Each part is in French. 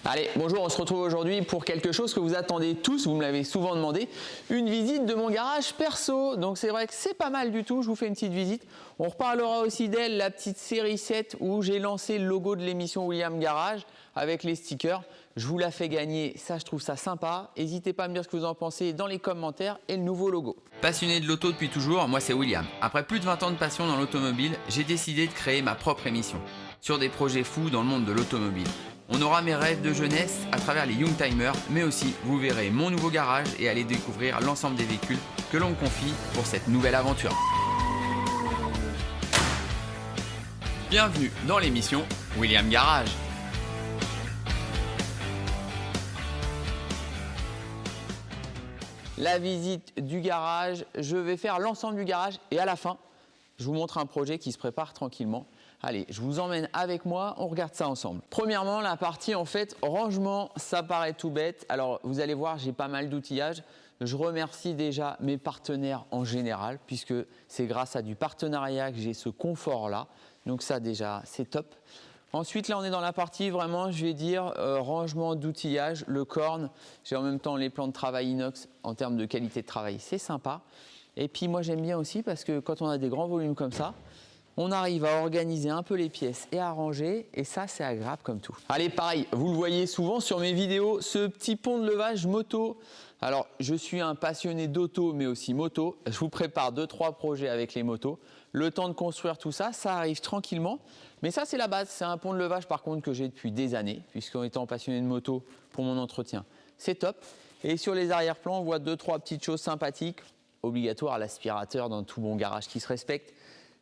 Allez, bonjour, on se retrouve aujourd'hui pour quelque chose que vous attendez tous, vous me l'avez souvent demandé, une visite de mon garage perso. Donc c'est vrai que c'est pas mal du tout, je vous fais une petite visite. On reparlera aussi d'elle, la petite série 7 où j'ai lancé le logo de l'émission William Garage avec les stickers. Je vous la fais gagner, ça je trouve ça sympa. N'hésitez pas à me dire ce que vous en pensez dans les commentaires et le nouveau logo. Passionné de l'auto depuis toujours, moi c'est William. Après plus de 20 ans de passion dans l'automobile, j'ai décidé de créer ma propre émission sur des projets fous dans le monde de l'automobile. On aura mes rêves de jeunesse à travers les Youngtimers, mais aussi vous verrez mon nouveau garage et allez découvrir l'ensemble des véhicules que l'on me confie pour cette nouvelle aventure. Bienvenue dans l'émission William Garage. La visite du garage, je vais faire l'ensemble du garage et à la fin, je vous montre un projet qui se prépare tranquillement. Allez, je vous emmène avec moi, on regarde ça ensemble. Premièrement, la partie en fait rangement, ça paraît tout bête. Alors vous allez voir, j'ai pas mal d'outillage. Je remercie déjà mes partenaires en général, puisque c'est grâce à du partenariat que j'ai ce confort-là. Donc ça déjà, c'est top. Ensuite, là, on est dans la partie vraiment, je vais dire, rangement d'outillage, le corne. J'ai en même temps les plans de travail inox en termes de qualité de travail, c'est sympa. Et puis moi, j'aime bien aussi parce que quand on a des grands volumes comme ça, on arrive à organiser un peu les pièces et à ranger, et ça, c'est agréable comme tout. Allez, pareil, vous le voyez souvent sur mes vidéos, ce petit pont de levage moto. Alors, je suis un passionné d'auto, mais aussi moto. Je vous prépare 2-3 projets avec les motos. Le temps de construire tout ça, ça arrive tranquillement. Mais ça, c'est la base. C'est un pont de levage, par contre, que j'ai depuis des années, puisqu'en étant passionné de moto pour mon entretien, c'est top. Et sur les arrière-plans, on voit 2-3 petites choses sympathiques. Obligatoire, l'aspirateur dans tout bon garage qui se respecte.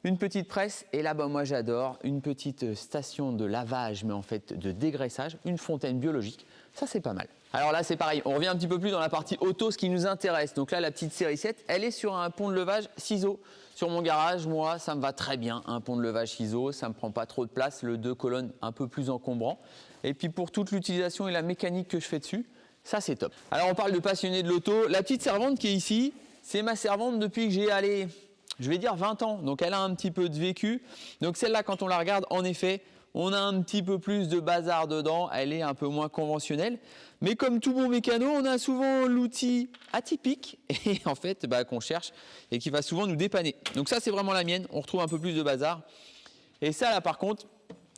Une petite presse, et là-bas, moi j'adore, une petite station de lavage, mais en fait de dégraissage, une fontaine biologique, ça c'est pas mal. Alors là c'est pareil, on revient un petit peu plus dans la partie auto, ce qui nous intéresse. Donc là la petite série 7, elle est sur un pont de levage ciseaux. Sur mon garage, moi ça me va très bien, un pont de levage ciseaux, ça me prend pas trop de place, le 2 colonnes un peu plus encombrant. Et puis pour toute l'utilisation et la mécanique que je fais dessus, ça c'est top. Alors on parle de passionné de l'auto, la petite servante qui est ici, c'est ma servante depuis que j'ai allé... je vais dire 20 ans, donc elle a un petit peu de vécu. Donc celle-là, quand on la regarde, en effet, on a un petit peu plus de bazar dedans. Elle est un peu moins conventionnelle. Mais comme tout bon mécano, on a souvent l'outil atypique et en fait qu'on cherche et qui va souvent nous dépanner. Donc ça, c'est vraiment la mienne. On retrouve un peu plus de bazar. Et ça, là, par contre,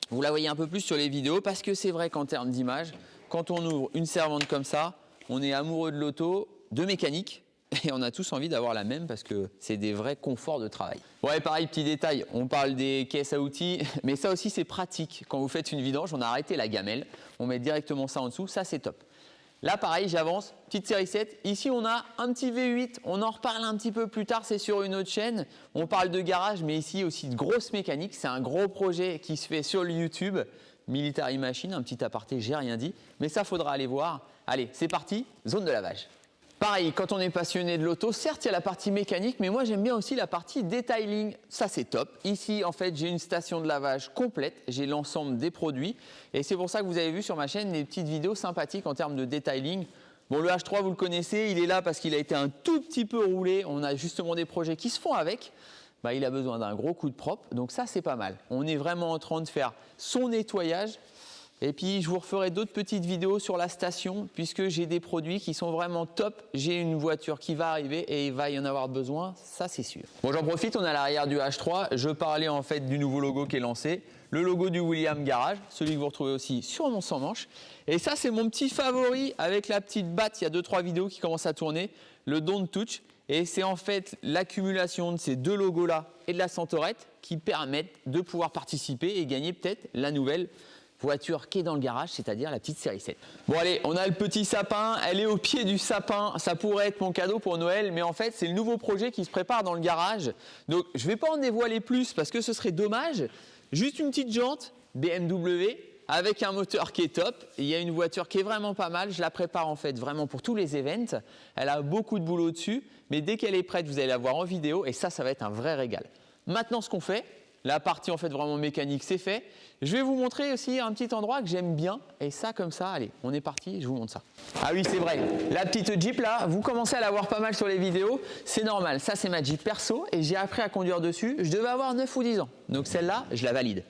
vous la voyez un peu plus sur les vidéos parce que c'est vrai qu'en termes d'image, quand on ouvre une servante comme ça, on est amoureux de l'auto, de mécanique. Et on a tous envie d'avoir la même parce que c'est des vrais conforts de travail. Ouais, pareil, petit détail, on parle des caisses à outils, mais ça aussi c'est pratique. Quand vous faites une vidange, on a arrêté la gamelle, on met directement ça en dessous, ça c'est top. Là pareil, j'avance, petite série 7. Ici on a un petit V8, on en reparle un petit peu plus tard, c'est sur une autre chaîne. On parle de garage, mais ici aussi de grosse mécanique. C'est un gros projet qui se fait sur le YouTube. Military Machine, un petit aparté, j'ai rien dit, mais ça faudra aller voir. Allez, c'est parti, zone de lavage. Pareil, quand on est passionné de l'auto, certes il y a la partie mécanique, mais moi j'aime bien aussi la partie detailing, ça c'est top. Ici en fait j'ai une station de lavage complète, j'ai l'ensemble des produits et c'est pour ça que vous avez vu sur ma chaîne des petites vidéos sympathiques en termes de detailing. Bon, le H3 vous le connaissez, il est là parce qu'il a été un tout petit peu roulé, on a justement des projets qui se font avec. Il a besoin d'un gros coup de propre, donc ça c'est pas mal. On est vraiment en train de faire son nettoyage. Et puis, je vous referai d'autres petites vidéos sur la station puisque j'ai des produits qui sont vraiment top. J'ai une voiture qui va arriver et il va y en avoir besoin, ça c'est sûr. Bon, j'en profite, on est à l'arrière du H3. Je parlais en fait du nouveau logo qui est lancé. Le logo du William Garage, celui que vous retrouvez aussi sur mon sans-manche. Et ça, c'est mon petit favori avec la petite batte. Il y a 2-3 vidéos qui commencent à tourner. Le Don't Touch. Et c'est en fait l'accumulation de ces deux logos-là et de la Centorette qui permettent de pouvoir participer et gagner peut-être la nouvelle voiture qui est dans le garage, c'est-à-dire la petite série 7. Bon allez, on a le petit sapin, elle est au pied du sapin, ça pourrait être mon cadeau pour Noël, mais en fait c'est le nouveau projet qui se prépare dans le garage. Donc je ne vais pas en dévoiler plus parce que ce serait dommage. Juste une petite jante BMW avec un moteur qui est top. Il y a une voiture qui est vraiment pas mal, je la prépare en fait vraiment pour tous les events. Elle a beaucoup de boulot dessus, mais dès qu'elle est prête, vous allez la voir en vidéo et ça va être un vrai régal. Maintenant ce qu'on fait, la partie en fait vraiment mécanique, c'est fait. Je vais vous montrer aussi un petit endroit que j'aime bien. Et ça comme ça, allez, on est parti, je vous montre ça. Ah oui, c'est vrai. La petite Jeep là, vous commencez à la voir pas mal sur les vidéos. C'est normal, ça c'est ma Jeep perso et j'ai appris à conduire dessus. Je devais avoir 9 ou 10 ans. Donc celle-là, je la valide.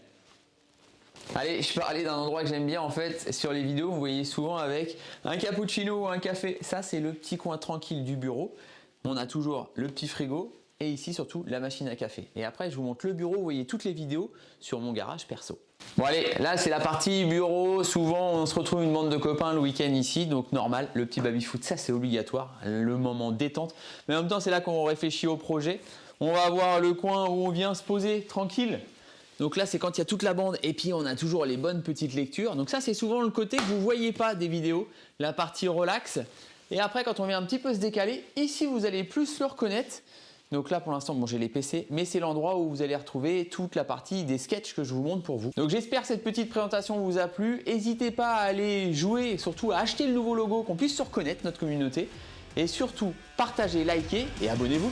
Allez, je parlais d'un endroit que j'aime bien en fait. Sur les vidéos, vous voyez souvent avec un cappuccino ou un café. Ça, c'est le petit coin tranquille du bureau. On a toujours le petit frigo et ici surtout la machine à café. Et après, je vous montre le bureau. Vous voyez toutes les vidéos sur mon garage perso. Bon allez, là c'est la partie bureau. Souvent, on se retrouve une bande de copains le week-end ici. Donc normal, le petit baby-foot, ça c'est obligatoire. Le moment détente. Mais en même temps, c'est là qu'on réfléchit au projet. On va avoir le coin où on vient se poser tranquille. Donc là, c'est quand il y a toute la bande et puis on a toujours les bonnes petites lectures. Donc ça, c'est souvent le côté que vous ne voyez pas des vidéos, la partie relax. Et après, quand on vient un petit peu se décaler, ici, vous allez plus le reconnaître. Donc là, pour l'instant, bon, j'ai les PC, mais c'est l'endroit où vous allez retrouver toute la partie des sketchs que je vous montre pour vous. Donc j'espère que cette petite présentation vous a plu. N'hésitez pas à aller jouer et surtout à acheter le nouveau logo, qu'on puisse se reconnaître, notre communauté. Et surtout, partagez, likez et abonnez-vous.